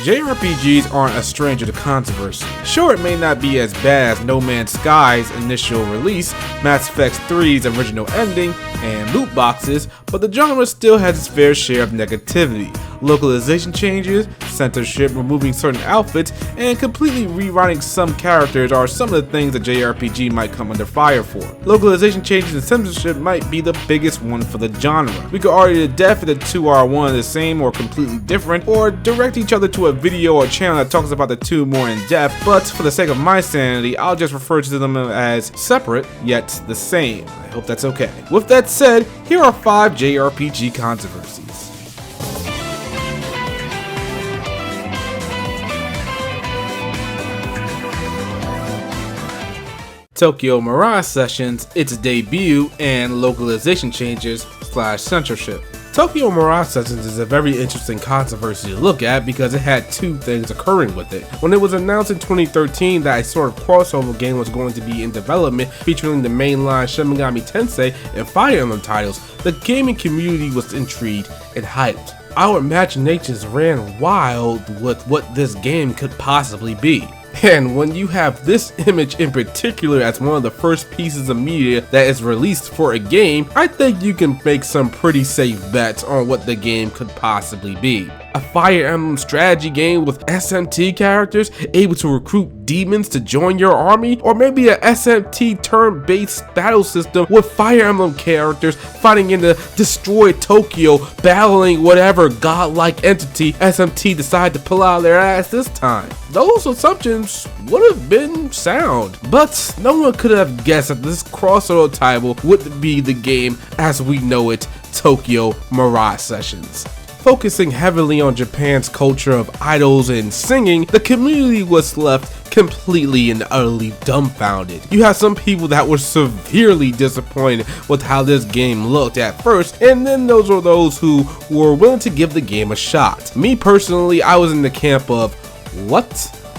JRPGs aren't a stranger to controversy. Sure, it may not be as bad as No Man's Sky's initial release, Mass Effect 3's original ending, and loot boxes, but the genre still has its fair share of negativity. Localization changes, censorship, removing certain outfits, and completely rewriting some characters are some of the things that JRPG might come under fire for. Localization changes and censorship might be the biggest one for the genre. We could argue to death if the two are one and the same or completely different, or direct each other to a video or channel that talks about the two more in depth, but for the sake of my sanity, I'll just refer to them as separate, yet the same. I hope that's okay. With that said, here are 5 JRPG controversies. Tokyo Mirage Sessions, its debut, and localization changes / censorship. Tokyo Mirage Sessions is a very interesting controversy to look at because it had two things occurring with it. When it was announced in 2013 that a sort of crossover game was going to be in development featuring the mainline Shin Megami Tensei and Fire Emblem titles, the gaming community was intrigued and hyped. Our imaginations ran wild with what this game could possibly be. And when you have this image in particular as one of the first pieces of media that is released for a game, I think you can make some pretty safe bets on what the game could possibly be. A Fire Emblem strategy game with SMT characters able to recruit demons to join your army, or maybe a SMT turn-based battle system with Fire Emblem characters fighting in the destroyed Tokyo, battling whatever godlike entity SMT decide to pull out of their ass this time. Those assumptions would have been sound, but no one could have guessed that this crossover title would be the game as we know it, Tokyo Mirage Sessions. Focusing heavily on Japan's culture of idols and singing, the community was left completely and utterly dumbfounded. You have some people that were severely disappointed with how this game looked at first, and then those were those who were willing to give the game a shot. Me personally, I was in the camp of, what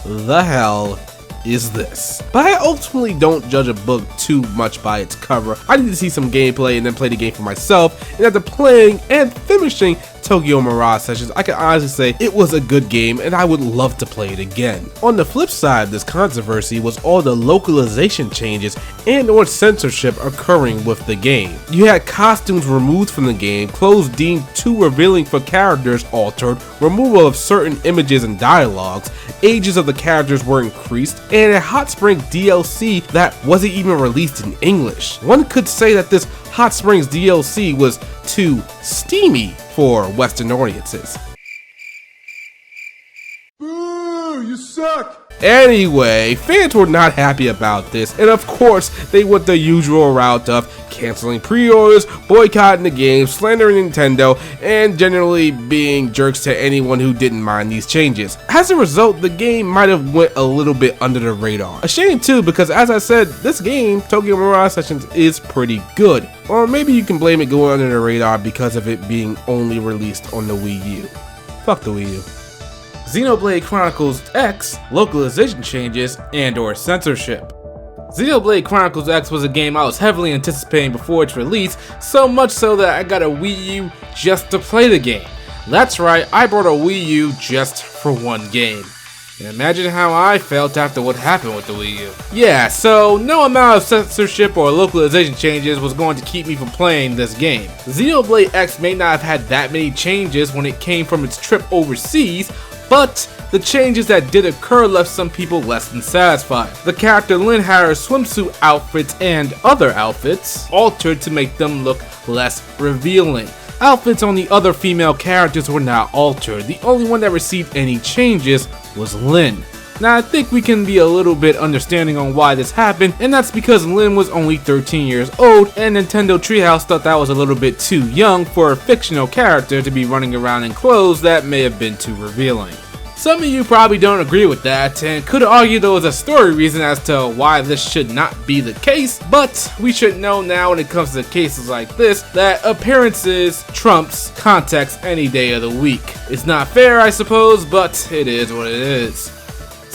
the hell is this? But I ultimately don't judge a book too much by its cover. I need to see some gameplay and then play the game for myself, and after playing and finishing Tokyo Mirage Sessions, I can honestly say it was a good game and I would love to play it again. On the flip side of this controversy was all the localization changes and or censorship occurring with the game. You had costumes removed from the game, clothes deemed too revealing for characters altered, removal of certain images and dialogues, ages of the characters were increased, and a Hot Spring DLC that wasn't even released in English. One could say that this Hot Springs DLC was too steamy for Western audiences. Boo, you suck! Anyway, fans were not happy about this, and of course, they went the usual route of canceling pre-orders, boycotting the game, slandering Nintendo, and generally being jerks to anyone who didn't mind these changes. As a result, the game might have went a little bit under the radar. A shame too, because as I said, this game, Tokyo Mirage Sessions, is pretty good. Or maybe you can blame it going under the radar because of it being only released on the Wii U. Fuck the Wii U. Xenoblade Chronicles X, localization changes, and or censorship. Xenoblade Chronicles X was a game I was heavily anticipating before its release, so much so that I got a Wii U just to play the game. That's right, I bought a Wii U just for one game. And imagine how I felt after what happened with the Wii U. Yeah, so no amount of censorship or localization changes was going to keep me from playing this game. Xenoblade X may not have had that many changes when it came from its trip overseas, but the changes that did occur left some people less than satisfied. The character Lynn had her swimsuit outfits and other outfits altered to make them look less revealing. Outfits on the other female characters were not altered. The only one that received any changes was Lynn. Now I think we can be a little bit understanding on why this happened, and that's because Lynn was only 13 years old and Nintendo Treehouse thought that was a little bit too young for a fictional character to be running around in clothes that may have been too revealing. Some of you probably don't agree with that and could argue there was a story reason as to why this should not be the case, but we should know now when it comes to cases like this that appearances trumps context any day of the week. It's not fair, I suppose, but it is what it is.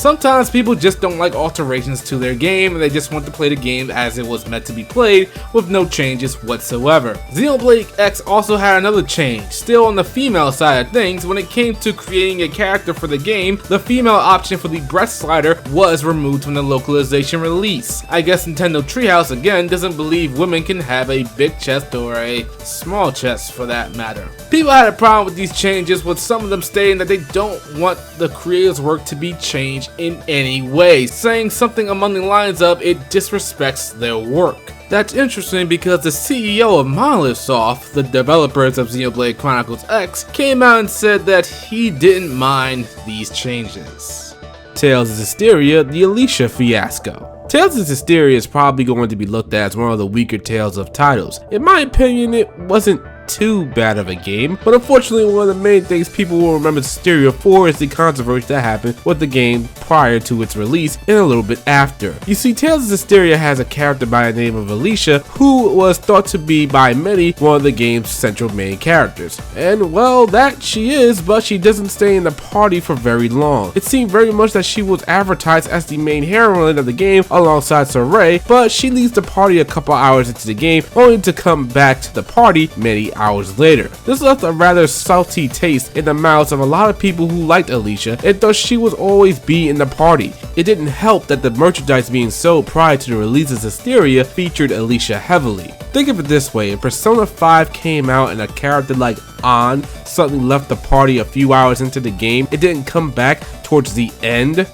Sometimes people just don't like alterations to their game and they just want to play the game as it was meant to be played with no changes whatsoever. Xenoblade X also had another change, still on the female side of things. When it came to creating a character for the game, the female option for the breast slider was removed from the localization release. I guess Nintendo Treehouse again doesn't believe women can have a big chest or a small chest for that matter. People had a problem with these changes, with some of them stating that they don't want the creator's work to be changed in any way, saying something among the lines of it disrespects their work. That's interesting because the CEO of Monolith Soft, the developers of Xenoblade Chronicles X, came out and said that he didn't mind these changes. Tales of Hysteria, the Alicia fiasco. Tales of Hysteria is probably going to be looked at as one of the weaker Tales of titles. In my opinion, it wasn't too bad of a game, but unfortunately one of the main things people will remember Hysteria for is the controversy that happened with the game prior to its release and a little bit after. You see, Tales of Hysteria has a character by the name of Alicia who was thought to be by many one of the game's central main characters. And well, that she is, but she doesn't stay in the party for very long. It seemed very much that she was advertised as the main heroine of the game alongside Saray, but she leaves the party a couple hours into the game only to come back to the party many hours later. This left a rather salty taste in the mouths of a lot of people who liked Alicia and thought she would always be in the party. It didn't help that the merchandise being sold prior to the release of Hysteria featured Alicia heavily. Think of it this way, if Persona 5 came out and a character like An suddenly left the party a few hours into the game, it didn't come back towards the end,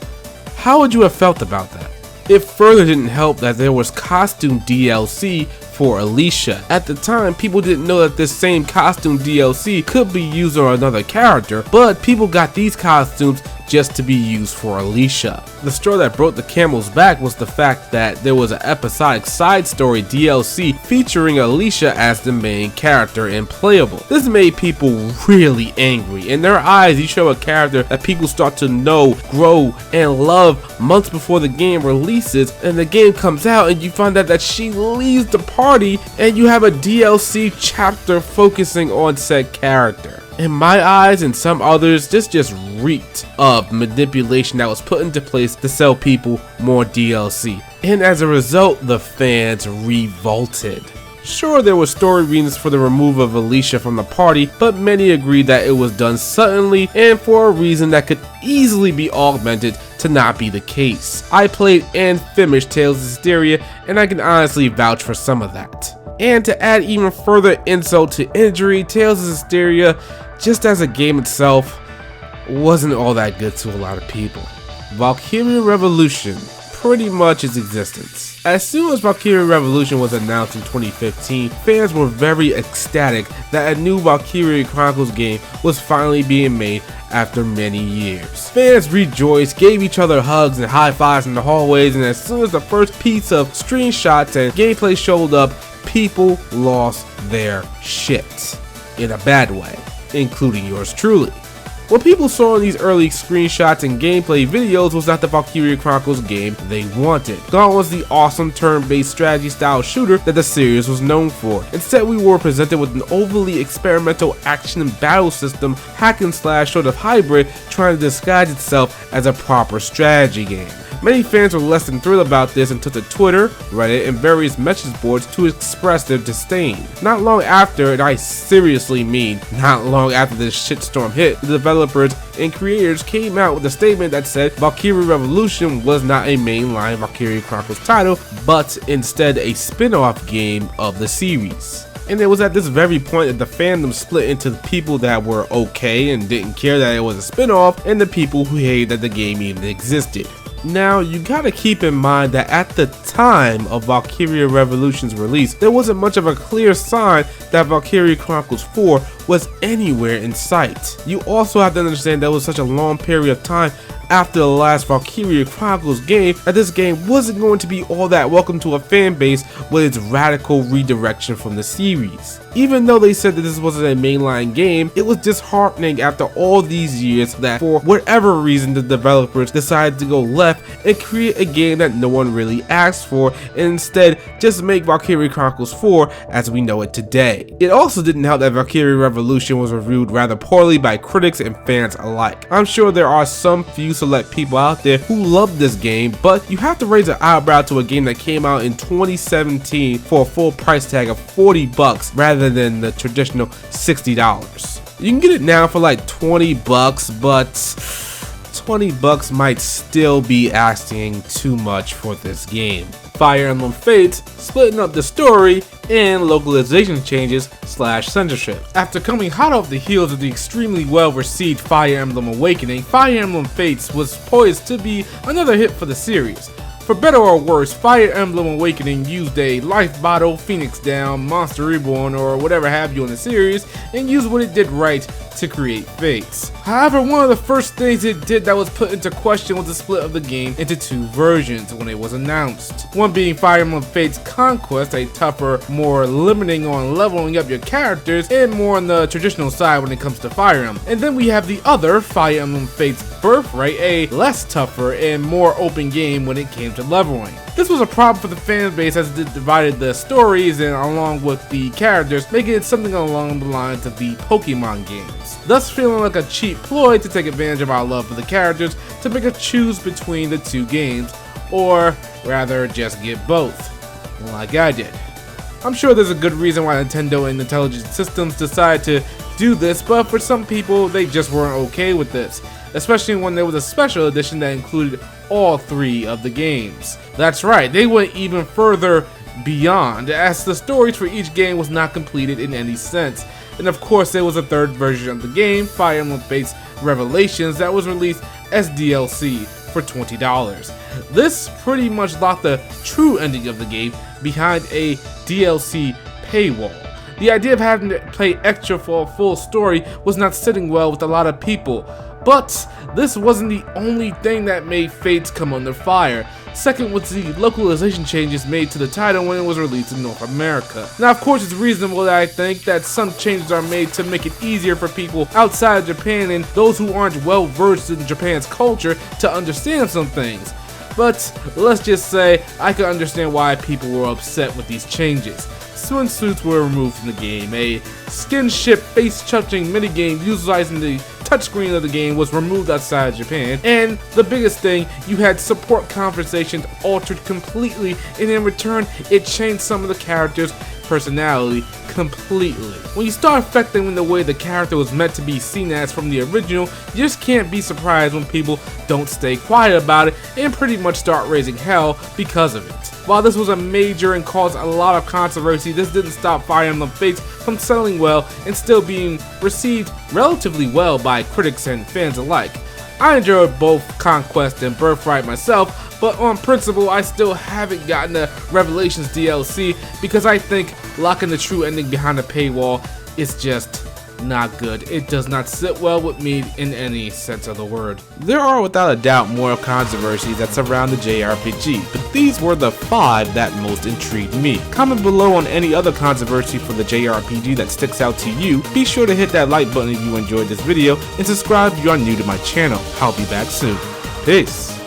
how would you have felt about that? It further didn't help that there was costume DLC for Alicia. At the time, people didn't know that this same costume DLC could be used on another character, but people got these costumes just to be used for Alicia. The straw that broke the camel's back was the fact that there was an episodic side story DLC featuring Alicia as the main character and playable. This made people really angry. In their eyes, you show a character that people start to know, grow, and love months before the game releases, and the game comes out and you find out that she leaves the party and you have a DLC chapter focusing on said character. In my eyes and some others, this just reeked of manipulation that was put into place to sell people more DLC. And as a result, the fans revolted. Sure, there were story reasons for the removal of Alicia from the party, but many agreed that it was done suddenly and for a reason that could easily be augmented to not be the case. I played and finished Tales of Hysteria, and I can honestly vouch for some of that. And to add even further insult to injury, Tales of Hysteria, just as a game itself, wasn't all that good to a lot of people. Valkyria Revolution pretty much its existence. As soon as Valkyria Revolution was announced in 2015, fans were very ecstatic that a new Valkyria Chronicles game was finally being made after many years. Fans rejoiced, gave each other hugs and high fives in the hallways, and as soon as the first piece of screenshots and gameplay showed up, people lost their shit. In a bad way, including yours truly. What people saw in these early screenshots and gameplay videos was not the Valkyria Chronicles game they wanted. Gone was the awesome turn-based strategy style shooter that the series was known for. Instead, we were presented with an overly experimental action and battle system, hack and slash sort of hybrid, trying to disguise itself as a proper strategy game. Many fans were less than thrilled about this and took to Twitter, Reddit, and various message boards to express their disdain. Not long after, and I seriously mean not long after this shitstorm hit, the developers and creators came out with a statement that said Valkyria Revolution was not a mainline Valkyria Chronicles title, but instead a spin-off game of the series. And it was at this very point that the fandom split into the people that were okay and didn't care that it was a spin-off, and the people who hated that the game even existed. Now, you gotta keep in mind that at the time of Valkyria Revolution's release, there wasn't much of a clear sign that Valkyria Chronicles 4 was anywhere in sight. You also have to understand that was such a long period of time after the last Valkyria Chronicles game that this game wasn't going to be all that welcome to a fan base with its radical redirection from the series. Even though they said that this wasn't a mainline game, it was disheartening after all these years that for whatever reason the developers decided to go left and create a game that no one really asked for and instead just make Valkyria Chronicles 4 as we know it today. It also didn't help that Valkyria Revolution Revolution was reviewed rather poorly by critics and fans alike. I'm sure there are some few select people out there who love this game, but you have to raise an eyebrow to a game that came out in 2017 for a full price tag of $40 rather than the traditional $60. You can get it now for like $20, but $20 might still be asking too much for this game. Fire Emblem Fates splitting up the story and localization changes / censorship. After coming hot off the heels of the extremely well received Fire Emblem Awakening, Fire Emblem Fates was poised to be another hit for the series. For better or worse, Fire Emblem Awakening used a life bottle, Phoenix Down, Monster Reborn, or whatever have you in the series, and used what it did right to create Fates. However, one of the first things it did that was put into question was the split of the game into two versions when it was announced. One being Fire Emblem Fates Conquest, a tougher, more limiting on leveling up your characters, and more on the traditional side when it comes to Fire Emblem. And then we have the other, Fire Emblem Fates Birthright, a less tougher and more open game when it came to leveling. This was a problem for the fan base as it divided the stories and along with the characters, making it something along the lines of the Pokemon games, thus feeling like a cheap ploy to take advantage of our love for the characters to make us choose between the two games, or rather just get both, like I did. I'm sure there's a good reason why Nintendo and Intelligent Systems decided to do this, but for some people they just weren't okay with this, especially when there was a special edition that included all three of the games. That's right, they went even further beyond, as the stories for each game was not completed in any sense. And of course there was a third version of the game, Fire Emblem Fates Revelations, that was released as DLC for $20. This pretty much locked the true ending of the game behind a DLC paywall. The idea of having to pay extra for a full story was not sitting well with a lot of people, but this wasn't the only thing that made Fates come under fire. Second was the localization changes made to the title when it was released in North America. Now of course it's reasonable that I think that some changes are made to make it easier for people outside of Japan and those who aren't well versed in Japan's culture to understand some things. But let's just say I can understand why people were upset with these changes. Swimsuits were removed from the game, a skinship face-touching minigame utilizing the touchscreen of the game was removed outside Japan, and the biggest thing, you had support conversations altered completely, and in return, it changed some of the characters' personality completely. When you start affecting the way the character was meant to be seen as from the original, you just can't be surprised when people don't stay quiet about it and pretty much start raising hell because of it. While this was a major and caused a lot of controversy, this didn't stop Fire Emblem Fates from selling well and still being received relatively well by critics and fans alike. I enjoyed both Conquest and Birthright myself, but on principle I still haven't gotten the Revelations DLC because I think locking the true ending behind a paywall is just not good. It does not sit well with me in any sense of the word. There are without a doubt more controversies that surround the JRPG, but these were the 5 that most intrigued me. Comment below on any other controversy for the JRPG that sticks out to you. Be sure to hit that like button if you enjoyed this video and subscribe if you are new to my channel. I'll be back soon. Peace.